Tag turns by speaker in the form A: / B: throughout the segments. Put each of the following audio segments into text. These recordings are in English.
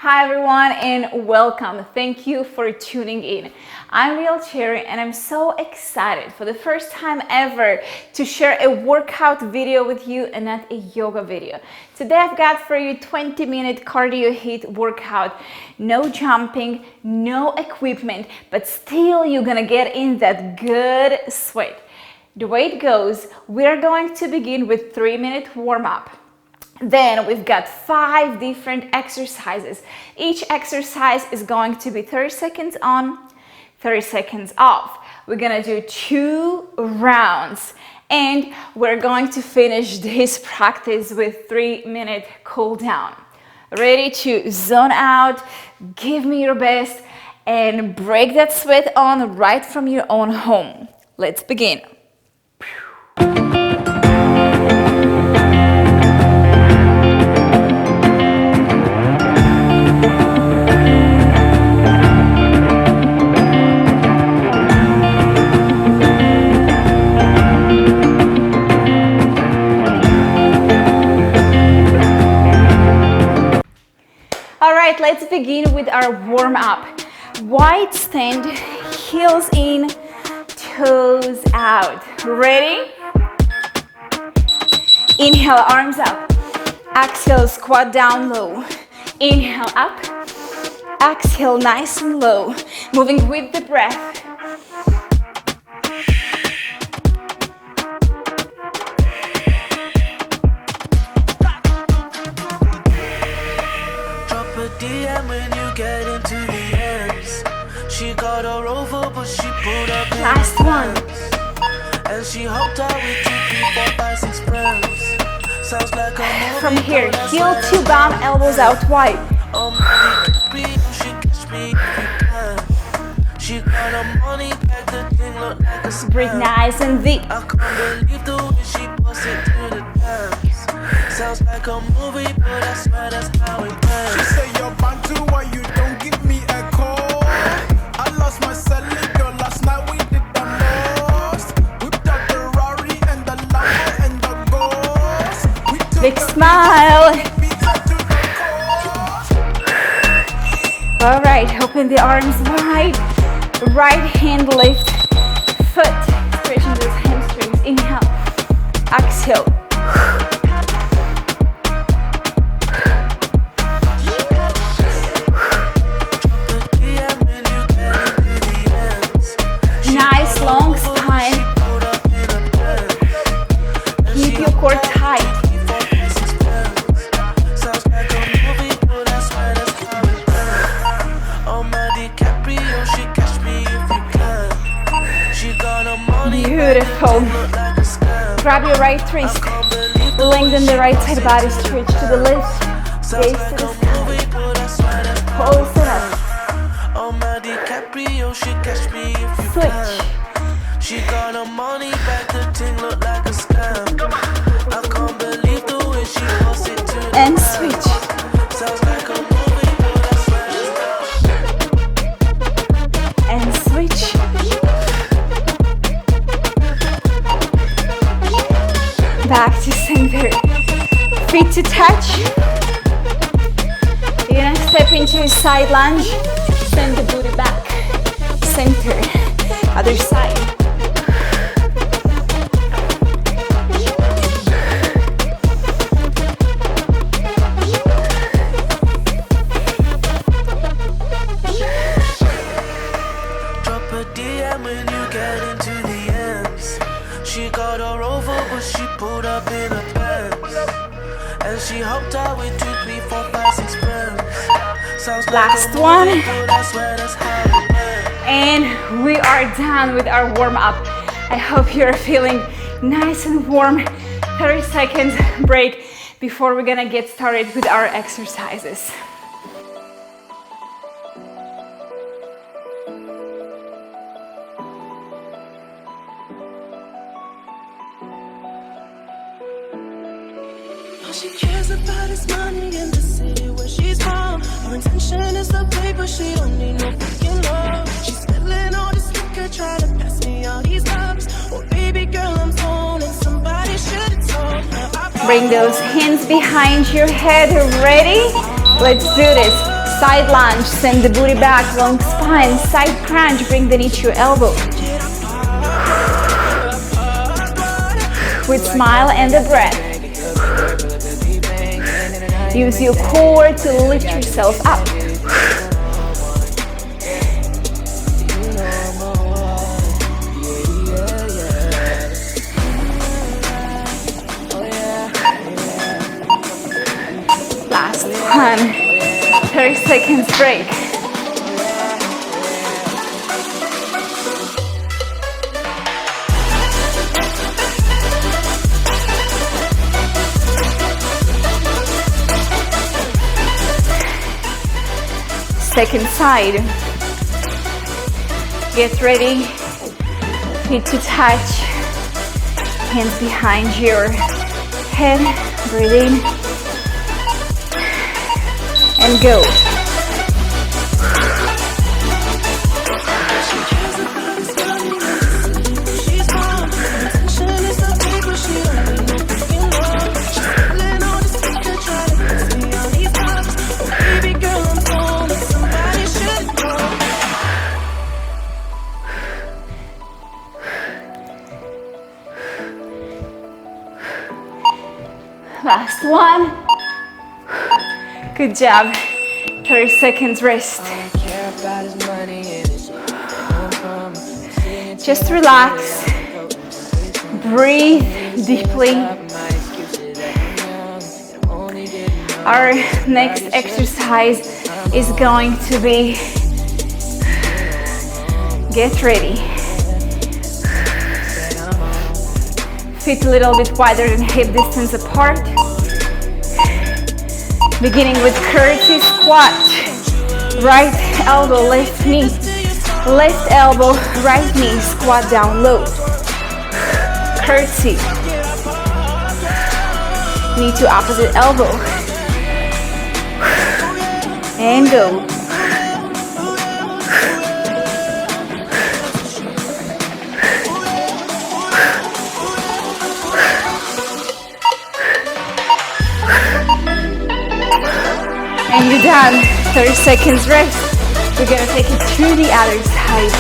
A: Hi everyone and welcome. Thank you for tuning in. I'm real Cheri and I'm so excited for the first time ever to share a workout video with you and not a yoga video. Today I've got for you 20-minute cardio HIIT workout. No jumping, no equipment, but still you're gonna get in that good sweat. The way it goes, we're going to begin with 3-minute warm-up. Then we've got 5 different exercises. Each exercise is going to be 30 seconds on, 30 seconds off. We're gonna do 2 rounds and we're going to finish this practice with 3-minute cool down. Ready to zone out, give me your best and break that sweat on right from your own home. Let's begin. Alright, let's begin with our warm-up. Wide stand, heels in, toes out. Ready? Inhale, arms up. Exhale, squat down low. Inhale, up. Exhale, nice and low. Moving with the breath. Last one.
B: And she hopped out with 2, 3, 4, 5, 6 friends. Sounds like a movie.
A: From here, heel to bum, elbows out wide. Breathe nice and deep.
B: I can't believe the way she puts it to the dance. Sounds like a movie, but I swear that's how it went.
C: She say you're Bantu, why you don't give me a call? I lost my celly girl last night, we did the most. Whipped out the Rari and the Lambo and the Ghost. We took
A: Big
C: the
A: smile.
C: pizza to the coast.
A: All right, open the arms wide. Right hand lift, foot, stretching those hamstrings. Inhale, exhale. Nice long spine. Keep your core tight.
B: Sounds like a movie, but I swear that's how it went. Oh my DiCaprio, she catch me if you can. She got a money.
A: Beautiful.
B: Look like a scam.
A: Grab your right wrist.
B: Can't believe the
A: Lengthen the right side body, stretch to the left.
B: sounds
A: Gaze
B: like
A: to
B: a
A: the sky.
B: movie, but I swear that's how
A: Pulse it up.
B: Oh my DiCaprio, she catch me if you
A: Switch.
B: can. She got her money back, the thing look like a scam. I can't believe the way she puts it to the
A: And
B: dance.
A: switch.
B: Sounds like a movie, but I swear that's
A: And switch. Back to center. Feet to touch. You're gonna step into a side lunge. Send the booty back. Center. Other side.
B: drop a DM when you get into the ends. She got her over, but she pulled up in a Benz. And she hopped out with 2, 3, 4, 5, 6 friends. Sounds like
A: Last
B: a movie,
A: one.
B: but I swear that's how it went.
A: And we are done with our warm-up. I hope you're feeling nice and warm. 30 seconds break before we're gonna get started with our exercises.
D: All she cares about is money in the city where she's from. Her intention is the paper, she don't need no freaking love. She's spilling all this liquor, trying to pass me all these cups. Oh baby girl, I'm torn and somebody should have told her.
A: Bring those hands behind your head. Ready? Let's do this. Side lunge, send the booty back, long spine, side crunch, bring the knee to your elbow. With smile and a breath. Use your core to lift yourself up. Last one. 30 seconds break. Second side. Get ready. Feet to touch. Hands behind your head. Breathe in. And go. Last one. Good job. 30 seconds rest. Just relax. Breathe deeply. Our next exercise is going to be get ready. Feet a little bit wider than hip distance apart. Beginning with curtsy squat. Right elbow, left knee. Left elbow, right knee, squat down low. Curtsy. Knee to opposite elbow. And go. And you're done. 30 seconds rest. We're gonna take it to the other side.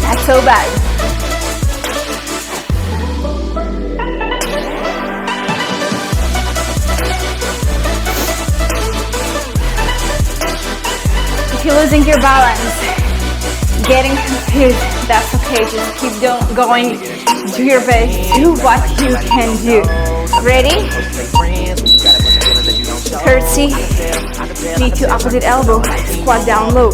A: Not so bad. If you're losing your balance, getting confused, that's okay. Just keep going. Do your best. Do what you can do. Ready? Curtsy, knee to opposite elbow, squat down low.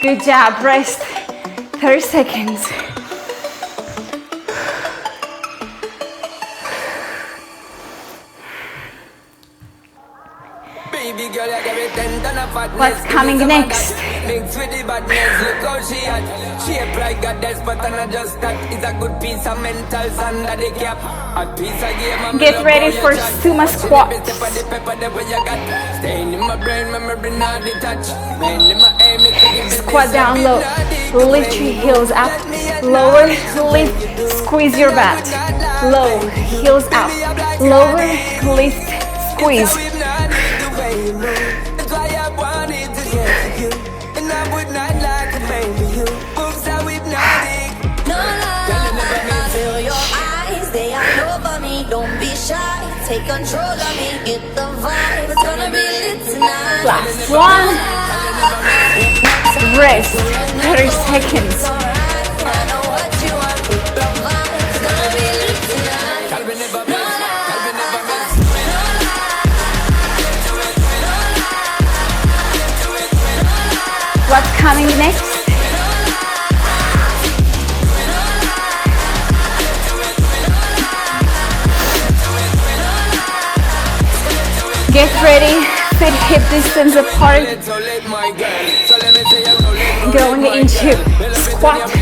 A: Good job, rest 30 seconds. What's coming next? Get ready for sumo squat. Squat down low. Lift your heels up. Lower, lift, squeeze your butt. Low, heels up. Lower, lift, squeeze.
B: That's why I wanted to get to you, and I would not lie to maybe you. Moves so hypnotic.
D: No lie, I feel your eyes, they all over me. Don't be shy, take control of me. Get the vibe, it's gonna be lit tonight.
A: Last one. Rest 30 seconds.
D: I know what you want. The vibe, it's gonna be lit tonight. No
A: What's coming next?
B: Get ready, feet hip distance apart.
A: Going into squat,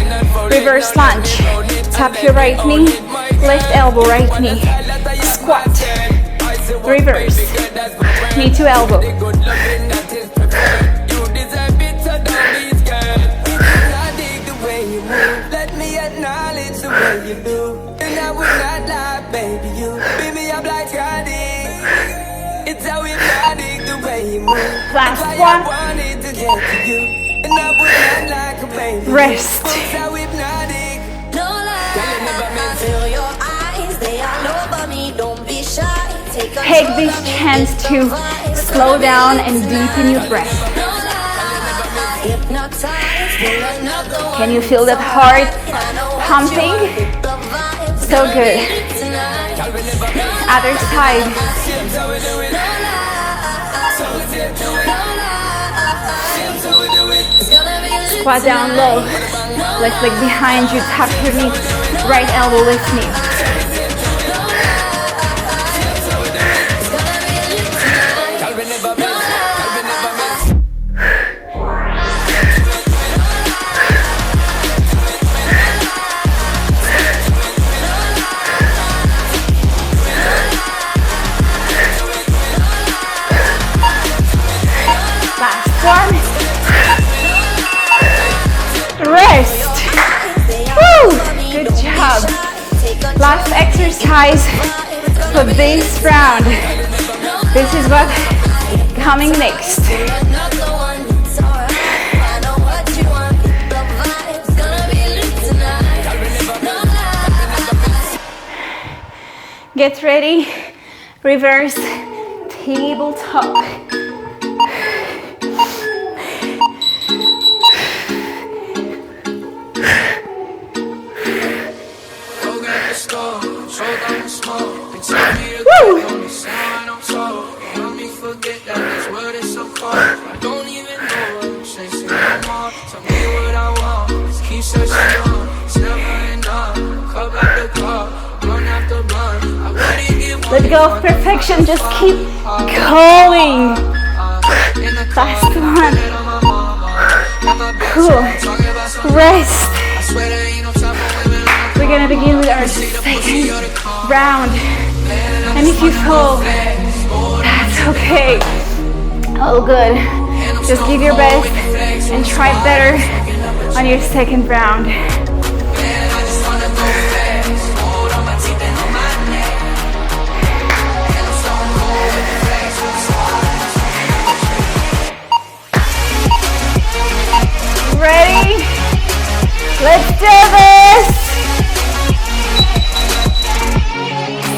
A: reverse lunge. Tap your right knee, left elbow, right knee. Squat, reverse, knee to elbow.
B: Let me acknowledge the way you do. And I would not lie, baby, you beat me up like Chaii. It's how hypnotic the way you move.
A: Last
B: I
A: one.
B: wanted to get to you. And I would not like a baby.
A: Rest.
B: It's how hypnotic.
D: No lie, feel your eyes, they all over me, don't be shy.
A: Take this chance to slow down and deepen your breath. Can you feel that heart pumping? So good. Other side. Squat down low. Left leg behind you. Tap your knee. Right elbow lift knee. Rest. Woo! Good job. Last exercise for this round. This is what coming next. Get ready. Reverse tabletop. Woo! Let go of perfection, just keep going. Last one. Cool. Rest. We're gonna begin with our second round. And if you fall, that's okay. Oh, good. Just give your best and try better on your second round. Ready? Let's do this!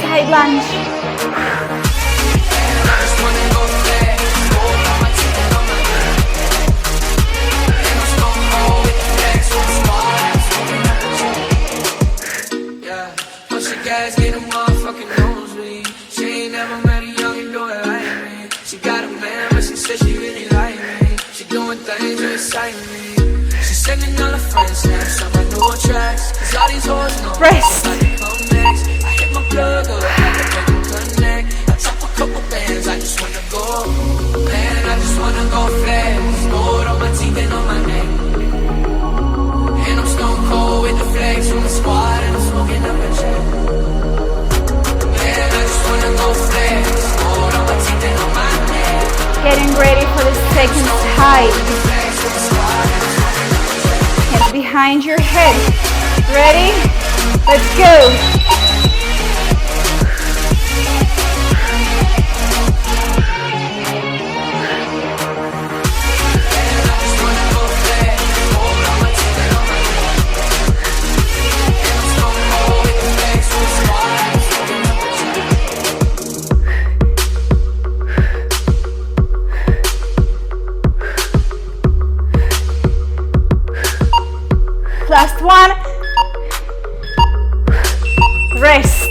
A: Side lunge. Rest. Getting ready for the second side. Hands behind your head. Ready? Let's go. Last one. Rest.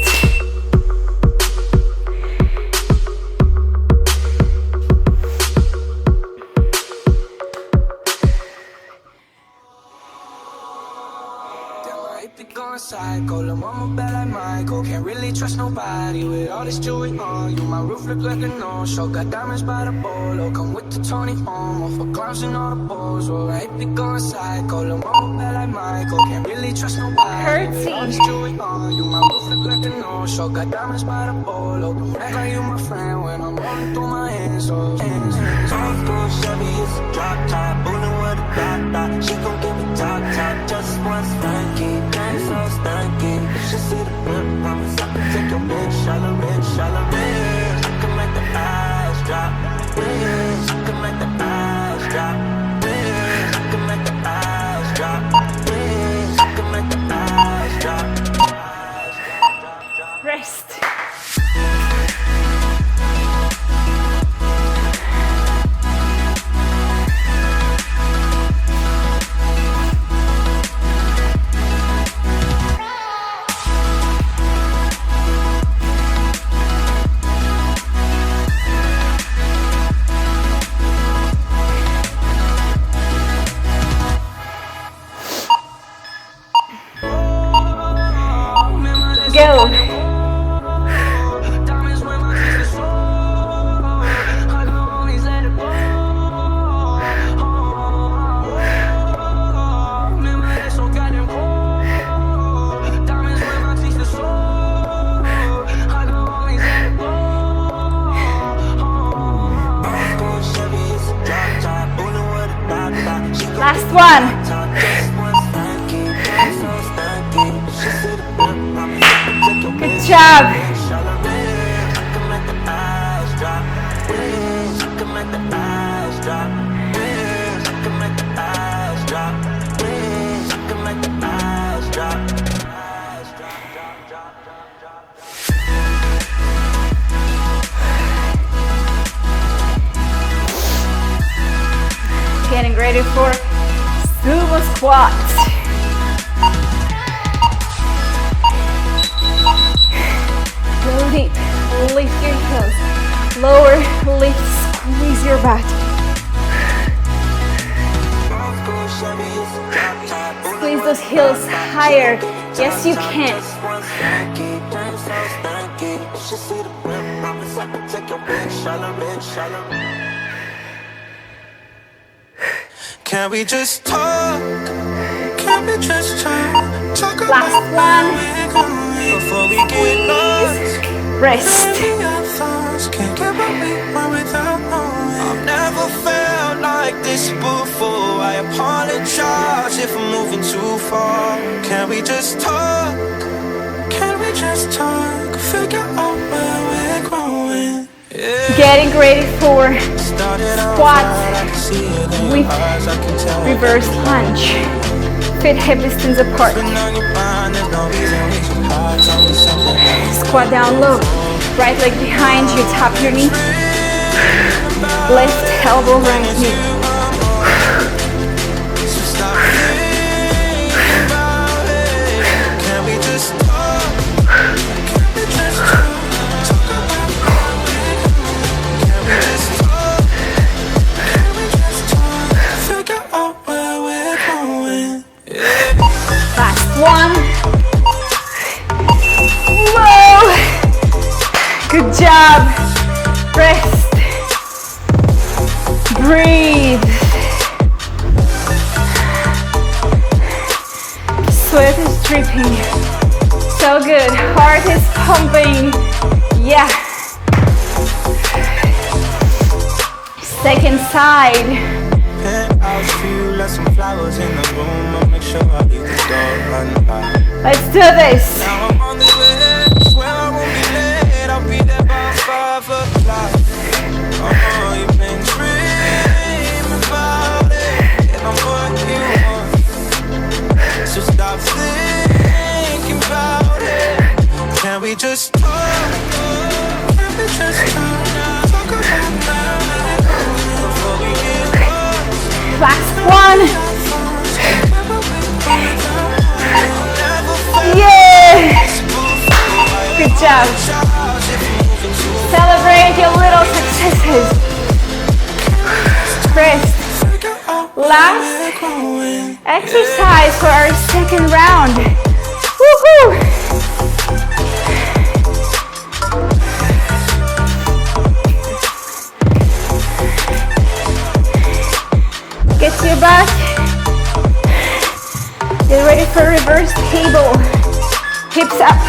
B: be going psycho. Lil' mama bad like Michael. Can't really trust nobody with all this jewelry on you. My roof look like a no-show. Got diamonds by the bolo. Come with the Tony Homo for clowns and all the balls. Well, I be going psycho. Lil' mama bad like Michael. Can't really trust nobody with all this jewelry on you. My roof look like a no-show. Got diamonds by the bolo. Don't act like you my friend when I'm rolling through my hands. So hands. Old school Chevy is a drop top. Bullin' with a dot. She gon' give me top. Just one stanky. Game so stanky. You should see the grip. Promise I can take your bitch. Shallow rich. You can make the eyes drop. Rich. You can make the eyes drop. Rich. You can make the eyes drop. Rich. You can make the eyes drop.
A: Rest. Go. Last one. Good job. Getting ready for sumo squats. Go deep, lift your heels, lower, lift, squeeze your butt. Squeeze those heels higher, yes you can.
B: Can we just talk? Can we just talk? Talk about
A: Last one.
B: before we get lost.
A: Rest.
B: Can't get my way without knowing. I've never felt like this before. I apologize if I'm moving too far. Can we just talk? Can we just talk? Figure out where we're going. Yeah.
A: Getting ready for squats with reverse lunge. Feet hip distance apart. Squat down low. Right leg behind you, tap your knee. Left elbow, right knee. Last one. Whoa. Good job. Rest. Breathe. Sweat is dripping. So good. Heart is pumping. Yeah. Second side. Let's do this.
B: Now I'm on the way, swear I won't be late. I'll be there by 5 o'clock. Oh, you've been dreaming about it, and I'm what you want. So stop thinking about it. Can we just talk? Can we just talk? Talk about that before we get lost.
A: Last one. Yeah! Good job. Celebrate your little successes. Rest. Last exercise for our second round. Woohoo! Get to your back. Get ready for reverse table. Hips up.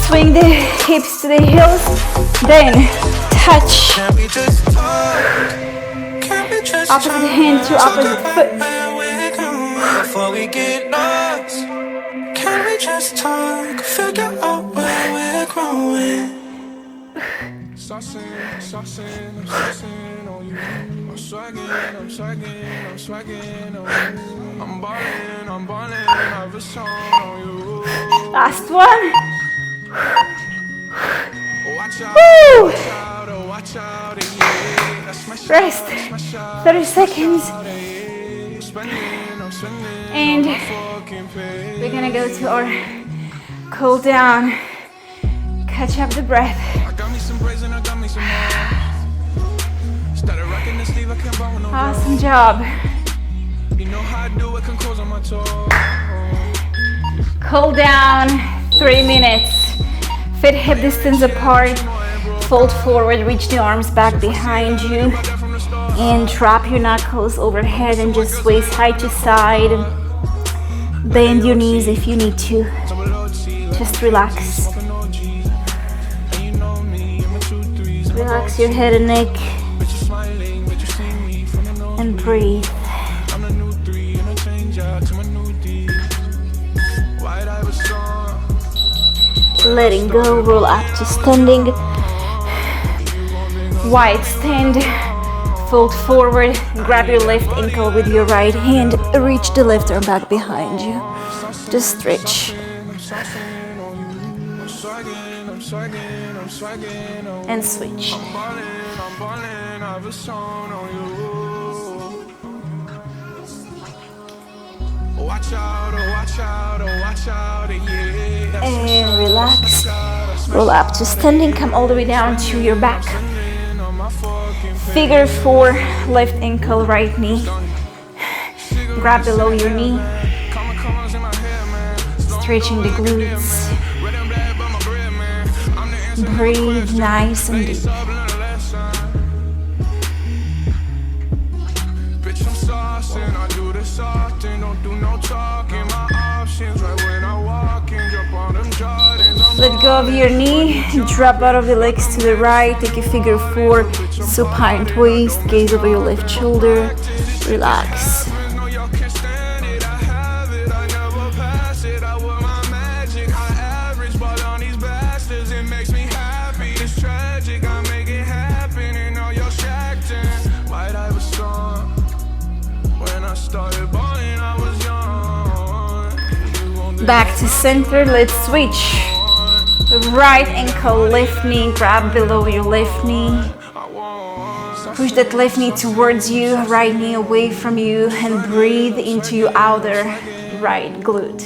A: Swing the hips to the heels. Then touch. Opposite hand to opposite foot.
B: Before we get lost, can we just talk? Figure out where we're growing.
C: Saucing on you. I'm swagging on you. I'm ballin', I've a song on you.
A: Last one.
C: Watch out,
A: Woo!
C: watch out,
A: Rest. 30 seconds. And we're gonna go to our cool down. Catch up the breath. Awesome job. Cool down, 3 minutes. Feet hip distance apart. Fold forward, reach the arms back behind you. And drop your knuckles overhead and just sway side to side. Bend your knees if you need to. Just relax. Relax your head and neck. And breathe. Letting go, roll up to standing. Wide stand. Fold forward, grab your left ankle with your right hand, reach the left arm back behind you. Just stretch. And switch. And relax. Roll up to standing, come all the way down to your back. Figure 4, left ankle, right knee. Grab below your knee. Stretching the glutes. Breathe nice and deep. Let go of your knee, drop out of the legs to the right, take a figure 4, supine twist, gaze over your left shoulder, relax. Back to center, let's switch. Right ankle, left knee, grab below your left knee. Push that left knee towards you, right knee away from you, and breathe into your outer right glute.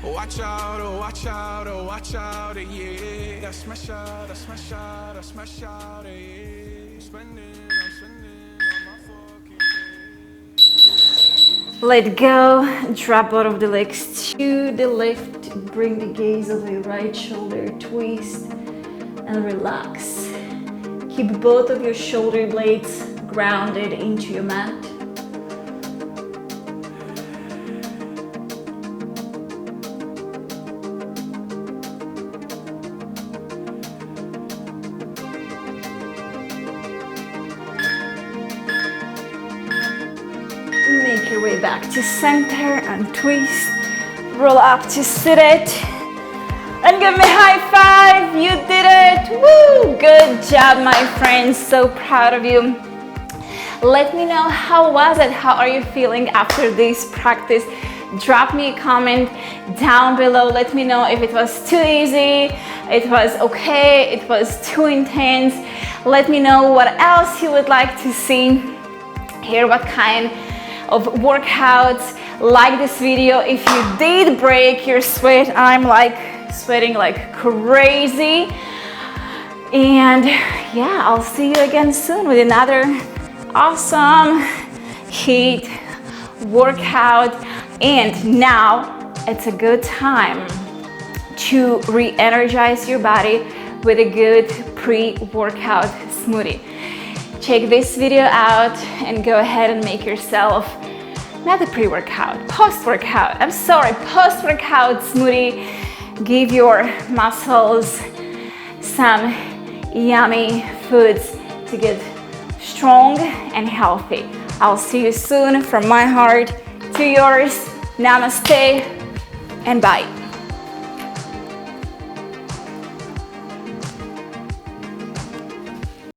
C: Watch out, oh watch out, oh watch out, yeah. That's my shot, that's my shot, that's my shot, yeah. I'm spending on my fucking pay.
A: Let go, drop out of the legs to the left, bring the gaze over your right shoulder, twist, and relax. Keep both of your shoulder blades grounded into your mat. Make your way back to center and twist. Roll up to sit it. And give me a high five. You did it. Woo! Good job, my friends. So proud of you. Let me know how was it? How are you feeling after this practice? Drop me a comment down below. Let me know if it was too easy, it was okay, it was too intense. Let me know what else you would like to see. Hear what kind of workouts. Like this video if you did break your sweat. I'm like sweating like crazy. And yeah, I'll see you again soon with another awesome HIIT workout. And now it's a good time to re-energize your body with a good pre-workout smoothie. Check this video out and go ahead and make yourself not a pre-workout, post-workout. I'm sorry, post-workout smoothie. Give your muscles some yummy foods to get strong and healthy. I'll see you soon from my heart to yours. Namaste and bye.